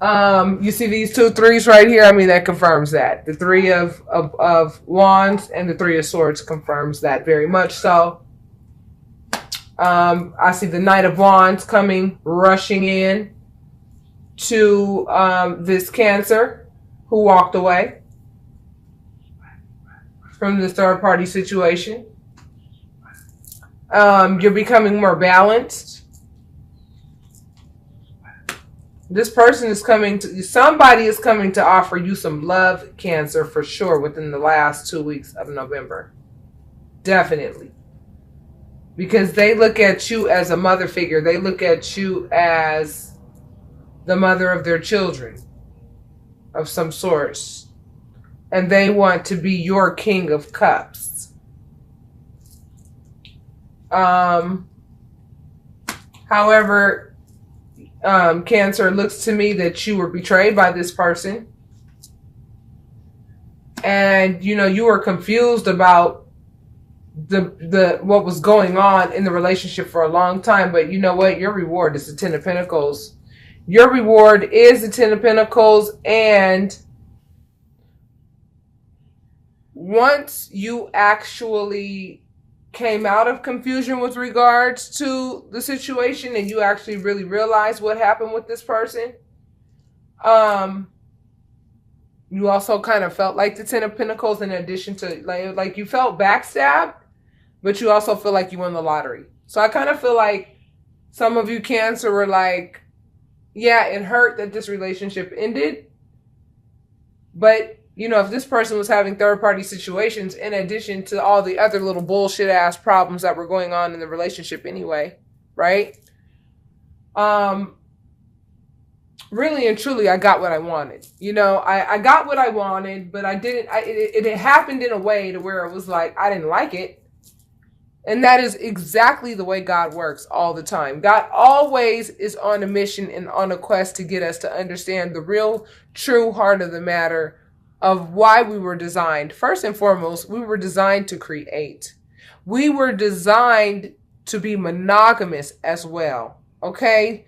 You see these two threes right here? I mean, that confirms that. The three of wands and the three of swords confirms that very much so. I see the Knight of Wands coming, rushing in to this Cancer who walked away from the third party situation. You're becoming more balanced. This person is coming to, somebody is coming to offer you some love, Cancer, for sure, within the last 2 weeks of November. Definitely. Because they look at you as a mother figure. They look at you as the mother of their children of some sorts. And they want to be your King of Cups. However, Cancer, it looks to me that you were betrayed by this person. And, you know, you were confused about the what was going on in the relationship for a long time. But you know what? Your reward is the Ten of Pentacles. Your reward is the Ten of Pentacles. And once you actually came out of confusion with regards to the situation and you actually really realized what happened with this person, you also kind of felt like the Ten of Pentacles, in addition to like you felt backstabbed, but you also feel like you won the lottery. So I kind of feel like some of you Cancer were like, yeah, it hurt that this relationship ended, but you know, if this person was having third-party situations in addition to all the other little bullshit-ass problems that were going on in the relationship anyway, right? Really and truly, I got what I wanted. You know, I got what I wanted, but I didn't, it happened in a way to where it was like, I didn't like it. And that is exactly the way God works all the time. God always is on a mission and on a quest to get us to understand the real, true heart of the matter of why we were designed. First and foremost, we were designed to create. We were designed to be monogamous as well, okay?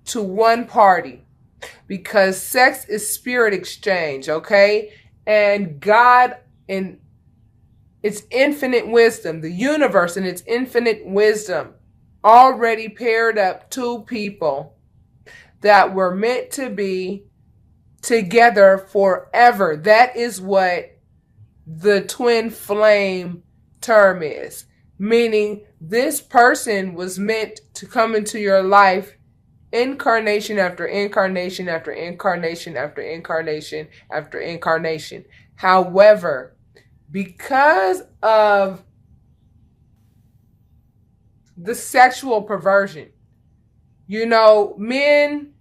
To one party. Because sex is spirit exchange, okay? And God, in its infinite wisdom, the universe in its infinite wisdom, already paired up two people that were meant to be together forever. That is what the twin flame term is. Meaning this person was meant to come into your life incarnation after incarnation after incarnation after incarnation after incarnation. However, because of the sexual perversion, you know, men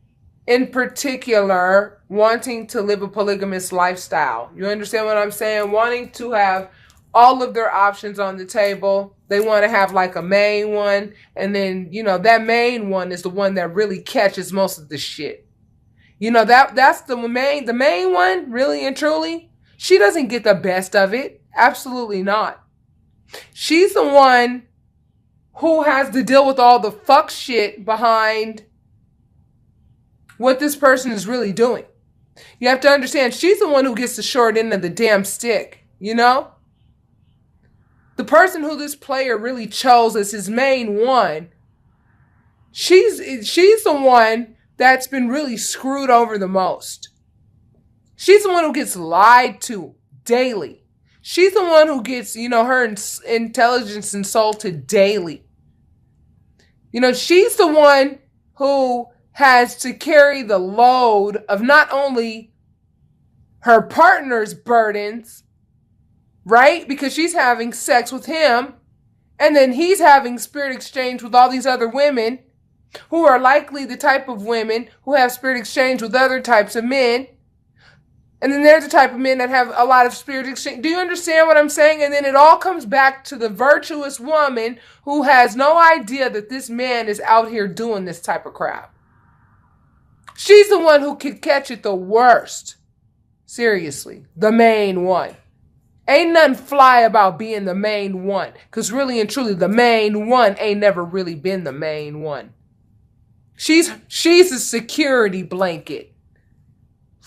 in particular wanting to live a polygamous lifestyle. You understand what I'm saying? Wanting to have all of their options on the table. They want to have like a main one. And then, you know, that main one is the one that really catches most of the shit. You know, that's the main one, really and truly. She doesn't get the best of it. Absolutely not. She's the one who has to deal with all the fuck shit behind what this person is really doing. You have to understand, she's the one who gets the short end of the damn stick, you know? The person who this player really chose as his main one, she's the one that's been really screwed over the most. She's the one who gets lied to daily. She's the one who gets, you know, her intelligence insulted daily. You know, she's the one who has to carry the load of not only her partner's burdens, right? Because she's having sex with him, and then he's having spirit exchange with all these other women who are likely the type of women who have spirit exchange with other types of men. And then there's the type of men that have a lot of spirit exchange. Do you understand what I'm saying? And then it all comes back to the virtuous woman who has no idea that this man is out here doing this type of crap. She's the one who could catch it the worst. Seriously, the main one. Ain't nothing fly about being the main one. Because really and truly, the main one ain't never really been the main one. She's a security blanket.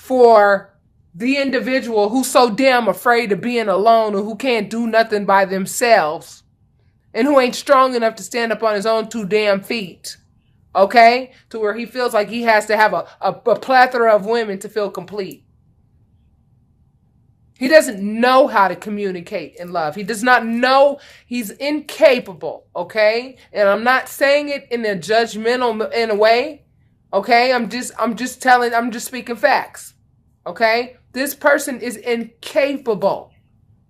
for the individual who's so damn afraid of being alone and who can't do nothing by themselves and who ain't strong enough to stand up on his own two damn feet. Okay? To where he feels like he has to have a plethora of women to feel complete. He doesn't know how to communicate in love. He does not know. He's incapable, okay? And I'm not saying it in a judgmental in a way, okay? I'm just speaking facts, okay? This person is incapable.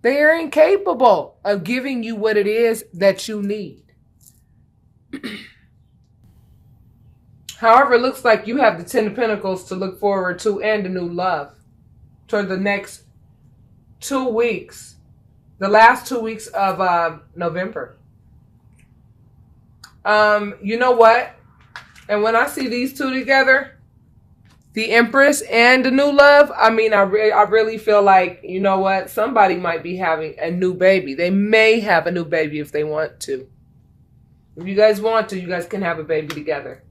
They are incapable of giving you what it is that you need. However, it looks like you have the Ten of Pentacles to look forward to and a new love toward the next 2 weeks, the last 2 weeks of November. You know what? And when I see these two together, the Empress and the new love, I mean, I really feel like, you know what? Somebody might be having a new baby. They may have a new baby if they want to. If you guys want to, you guys can have a baby together.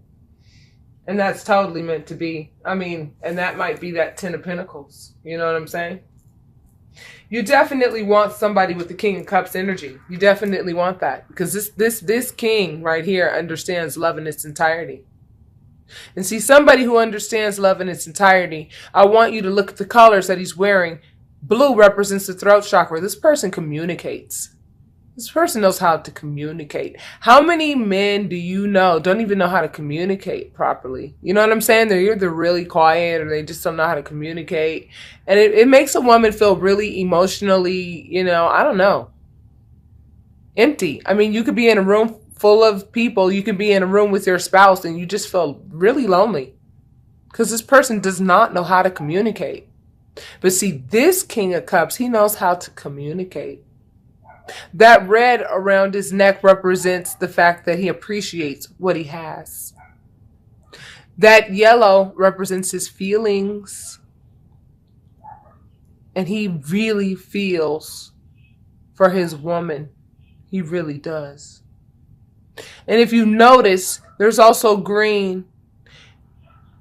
And that's totally meant to be. I mean, and that might be that Ten of Pentacles. You know what I'm saying? You definitely want somebody with the King of Cups energy. You definitely want that. Because this king right here understands love in its entirety. And see, somebody who understands love in its entirety, I want you to look at the colors that he's wearing. Blue represents the throat chakra. This person communicates. This person knows how to communicate. How many men do you know don't even know how to communicate properly? You know what I'm saying? They're either really quiet or they just don't know how to communicate. And it makes a woman feel really emotionally, you know, I don't know, empty. I mean, you could be in a room full of people. You could be in a room with your spouse and you just feel really lonely because this person does not know how to communicate. But see, this King of Cups, he knows how to communicate. That red around his neck represents the fact that he appreciates what he has. That yellow represents his feelings. And he really feels for his woman. He really does. And if you notice, there's also green.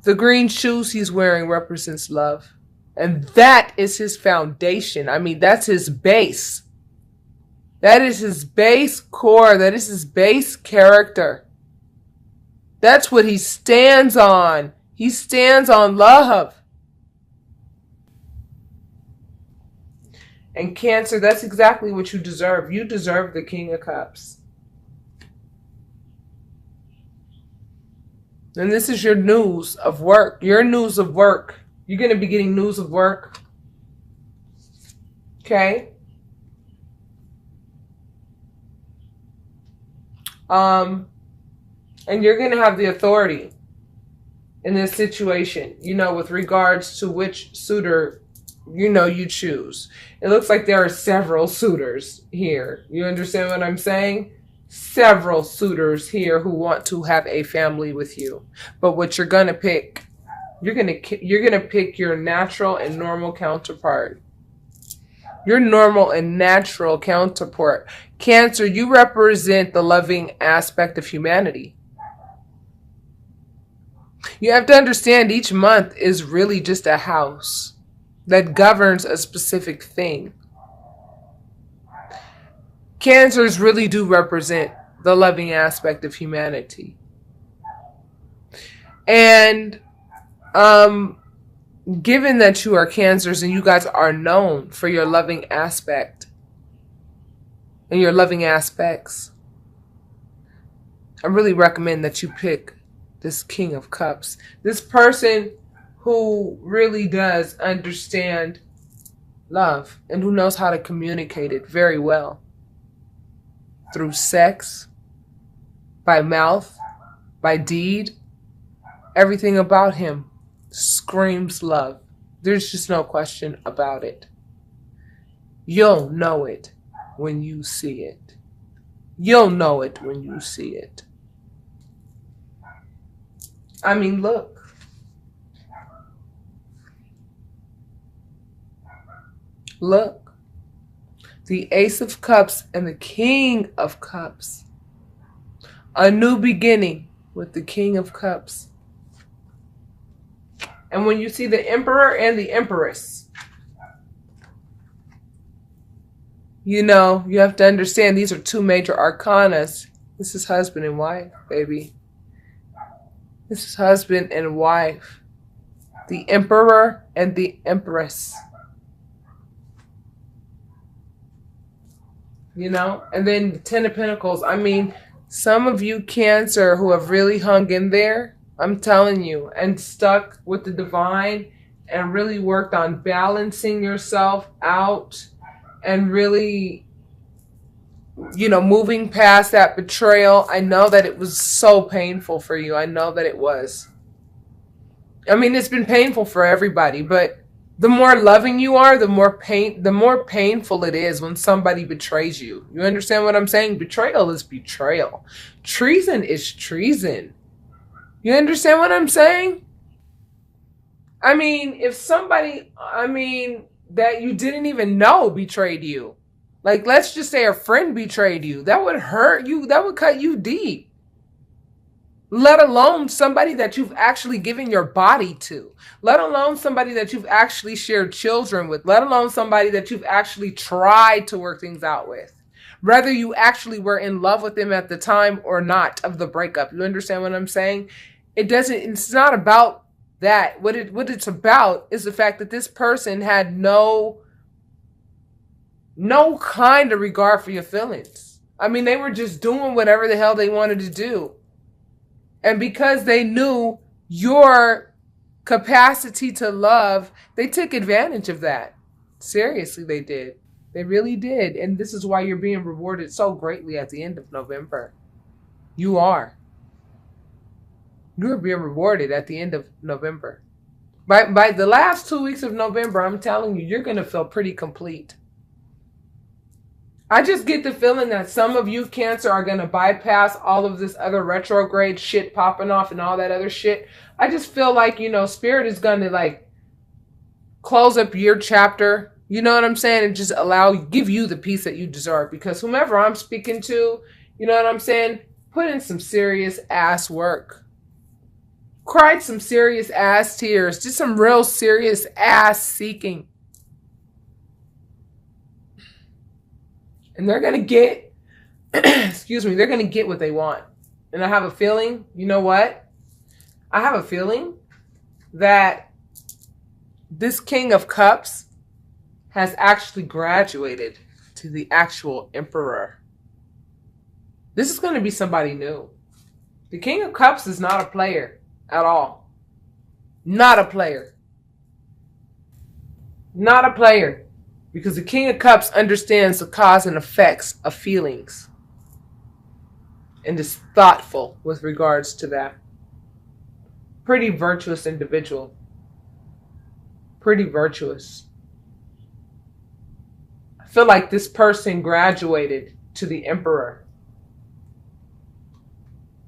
The green shoes he's wearing represents love. And that is his foundation. I mean, that's his base. That is his base core. That is his base character. That's what he stands on. He stands on love. And Cancer, that's exactly what you deserve. You deserve the King of Cups. And this is your news of work. Your news of work. You're going to be getting news of work. Okay? And you're going to have the authority in this situation, you know, with regards to which suitor, you know, you choose. It looks like there are several suitors here. You understand what I'm saying? Several suitors here who want to have a family with you. But what you're going to pick, you're going to pick your natural and normal counterpart. Your normal and natural counterpart. Cancer, you represent the loving aspect of humanity. You have to understand each month is really just a house that governs a specific thing. Cancers really do represent the loving aspect of humanity. And given that you are Cancers and you guys are known for your loving aspect and your loving aspects, I really recommend that you pick this King of Cups. This person who really does understand love and who knows how to communicate it very well. Through sex, by mouth, by deed, everything about him screams love. There's just no question about it. You'll know it when you see it. You'll know it when you see it. I mean, look. Look. The Ace of Cups and the King of Cups. A new beginning with the King of Cups. And when you see the Emperor and the Empress, you know, you have to understand these are two major arcanas. This is husband and wife, baby. This is husband and wife. The Emperor and the Empress. You know? And then the Ten of Pentacles. I mean, some of you Cancer who have really hung in there, I'm telling you, and stuck with the divine and really worked on balancing yourself out and really, you know, moving past that betrayal. I know that it was so painful for you. I know that it was. I mean, it's been painful for everybody, but the more loving you are, the more painful it is when somebody betrays you. You understand what I'm saying? Betrayal is betrayal. Treason is treason. You understand what I'm saying? I mean, if somebody, that you didn't even know betrayed you. Like, let's just say a friend betrayed you. That would hurt you. That would cut you deep. Let alone somebody that you've actually given your body to. Let alone somebody that you've actually shared children with. Let alone somebody that you've actually tried to work things out with. Whether you actually were in love with them at the time or not of the breakup. You understand what I'm saying? It's not about that. What it's about is the fact that this person had no kind of regard for your feelings. I mean, they were just doing whatever the hell they wanted to do. And because they knew your capacity to love, they took advantage of that. Seriously, they did. They really did. And this is why you're being rewarded so greatly at the end of November. You are. You're being rewarded at the end of November. By the last 2 weeks of November, I'm telling you, you're going to feel pretty complete. I just get the feeling that some of you Cancer are going to bypass all of this other retrograde shit popping off and all that other shit. I just feel like, you know, Spirit is going to like close up your chapter. You know what I'm saying? And just give you the peace that you deserve. Because whomever I'm speaking to, you know what I'm saying? Put in some serious ass work. Cried some serious ass tears. Just some real serious ass seeking. And they're going to get, they're going to get what they want. And I have a feeling, you know what? I have a feeling that this King of Cups has actually graduated to the actual Emperor. This is going to be somebody new. The King of Cups is not a player at all. Not a player. Not a player. Because the King of Cups understands the cause and effects of feelings. And is thoughtful with regards to that. Pretty virtuous individual. Pretty virtuous. I feel like this person graduated to the Emperor.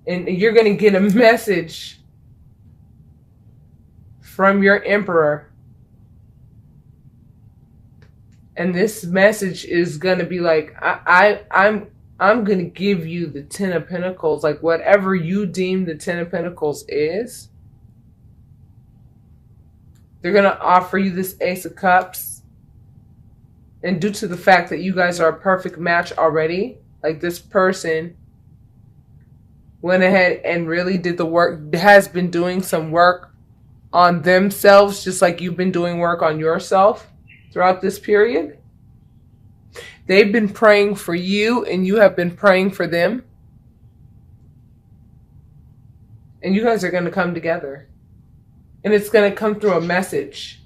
And you're going to get a message from your Emperor. And this message is going to be like, I'm going to give you the Ten of Pentacles. Like whatever you deem the Ten of Pentacles is. They're going to offer you this Ace of Cups. And due to the fact that you guys are a perfect match already, like this person went ahead and really did the work, has been doing some work on themselves, just like you've been doing work on yourself. Throughout this period, they've been praying for you and you have been praying for them. And you guys are going to come together. And it's going to come through a message.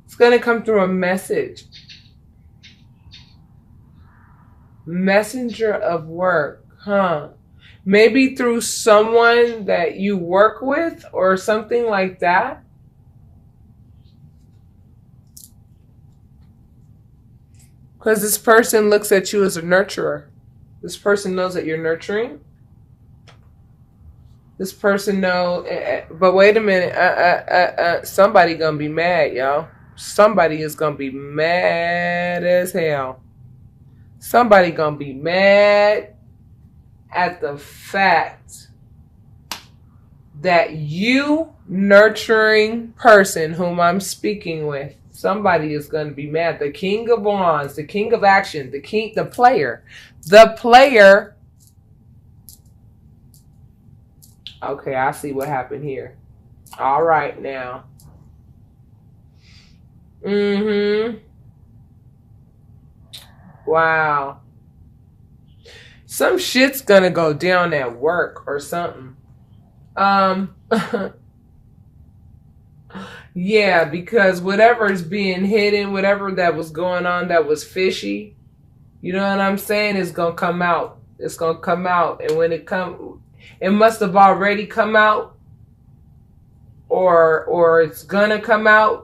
It's going to come through a message. Messenger of work, huh? Maybe through someone that you work with or something like that. Because this person looks at you as a nurturer. This person knows that you're nurturing. This person knows, but wait a minute, somebody gonna be mad, y'all. Somebody is gonna be mad as hell. Somebody gonna be mad at the fact that you nurturing person whom I'm speaking with, somebody is going to be mad. The king of wands, the king of action, the player. Okay, I see what happened here. All right now. Wow. Some shit's gonna go down at work or something. Yeah, because whatever is being hidden, whatever that was going on that was fishy, you know what I'm saying, is gonna come out. It's gonna come out, and when it must have already come out, or it's gonna come out.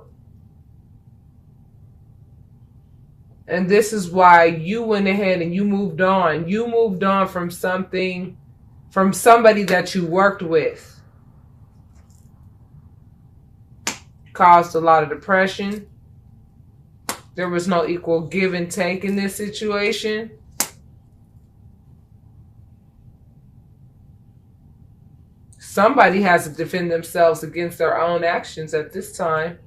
And this is why you went ahead and you moved on. You moved on from something, from somebody that you worked with. Caused a lot of depression. There was no equal give and take in this situation. Somebody has to defend themselves against their own actions at this time.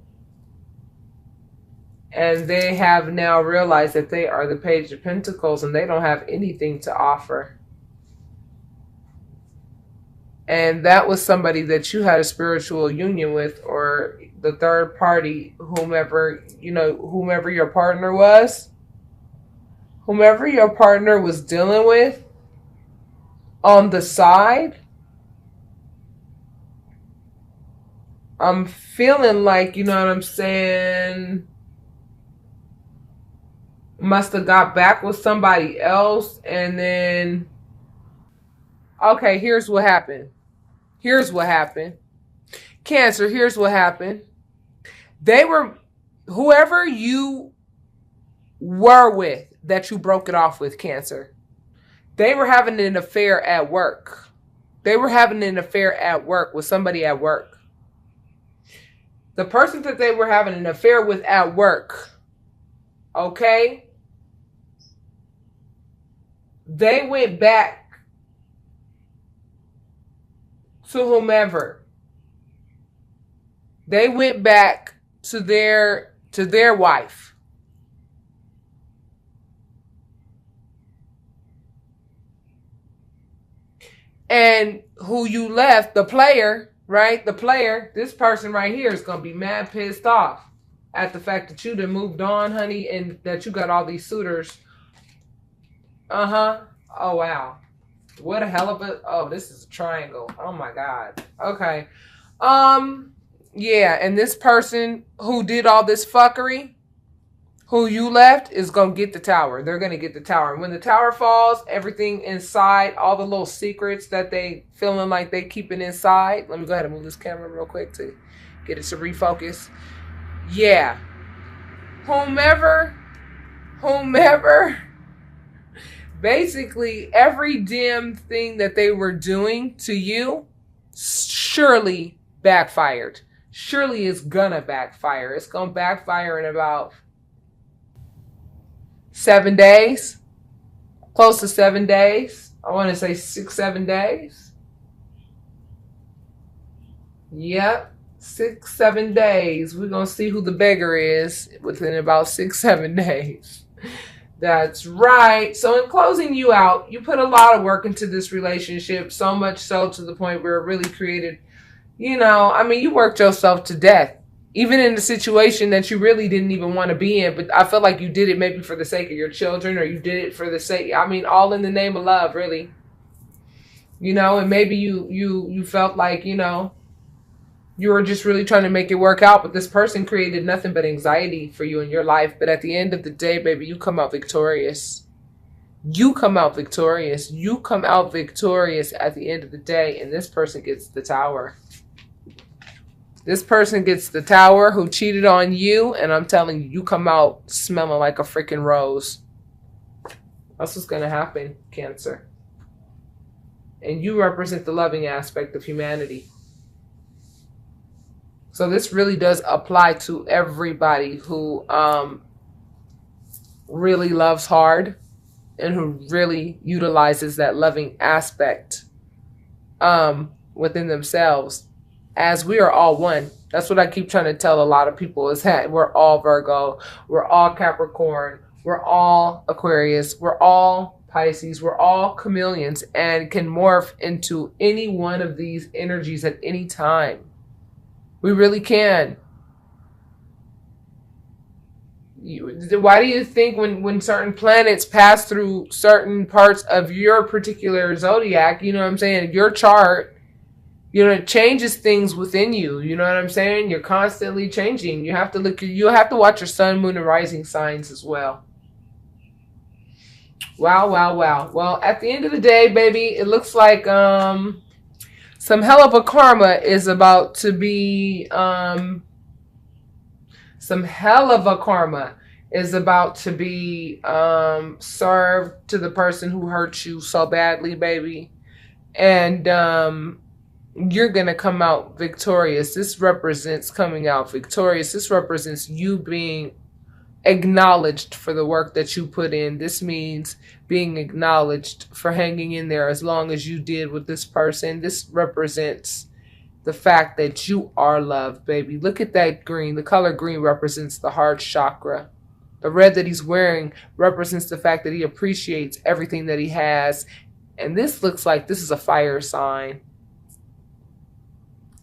And they have now realized that they are the Page of Pentacles and they don't have anything to offer. And that was somebody that you had a spiritual union with, or the third party, whomever your partner was. Whomever your partner was dealing with on the side. I'm feeling like, you know what I'm saying, must have got back with somebody else, and then, okay, here's what happened. Cancer, here's what happened. Whoever you were with, that you broke it off with, Cancer, they were having an affair at work. They were having an affair at work with somebody at work. The person that they were having an affair with at work, okay, they went back to whomever. They went back to their wife. And who you left, the player, right? The player, this person right here is going to be mad pissed off at the fact that you done moved on, honey, and that you got all these suitors. Oh, wow. What a hell of a... Oh, this is a triangle. Oh, my God. Okay. Yeah, and this person who did all this fuckery, who you left, is going to get the tower. They're going to get the tower. And when the tower falls, everything inside, all the little secrets that they feeling like they keeping inside. Let me go ahead and move this camera real quick to get it to refocus. Yeah. Whomever, basically every damn thing that they were doing to you surely backfired. Surely it's gonna backfire. It's gonna backfire in about 7 days. Close to 7 days. I want to say 6-7 days. Yep. 6-7 days. We're gonna see who the beggar is within about 6-7 days. That's right. So in closing you out, you put a lot of work into this relationship, so much so to the point where it really created, you know, I mean, you worked yourself to death, even in a situation that you really didn't even want to be in. But I feel like you did it maybe for the sake of your children, or you did it for the sake, I mean, all in the name of love, really. You know, and maybe you felt like, you know, you were just really trying to make it work out, but this person created nothing but anxiety for you in your life. But at the end of the day, baby, you come out victorious. You come out victorious. You come out victorious at the end of the day, and this person gets the tower. This person gets the tower who cheated on you, and I'm telling you, you come out smelling like a freaking rose. That's what's going to happen, Cancer. And you represent the loving aspect of humanity. So this really does apply to everybody who really loves hard and who really utilizes that loving aspect. within themselves, as we are all one. That's what I keep trying to tell a lot of people, is that we're all Virgo, we're all Capricorn, we're all Aquarius, we're all Pisces, we're all chameleons, and can morph into any one of these energies at any time. We really can. Why do you think when certain planets pass through certain parts of your particular zodiac, you know what I'm saying, your chart, you know, it changes things within you. You know what I'm saying? You're constantly changing. You have to watch your sun, moon, and rising signs as well. Wow, wow, wow. Well, at the end of the day, baby, it looks like some hell of a karma is about to be served to the person who hurt you so badly, baby. And you're going to come out victorious. This represents coming out victorious. This represents you being acknowledged for the work that you put in. This means being acknowledged for hanging in there as long as you did with this person. This represents the fact that you are loved, baby. Look at that green. The color green represents the heart chakra. The red that he's wearing represents the fact that he appreciates everything that he has. And this looks like this is a fire sign.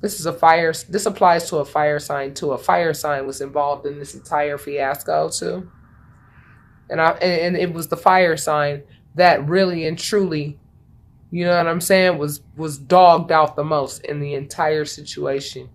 This applies to a fire sign too. A fire sign was involved in this entire fiasco too. And it was the fire sign that really and truly, you know what I'm saying, was dogged out the most in the entire situation.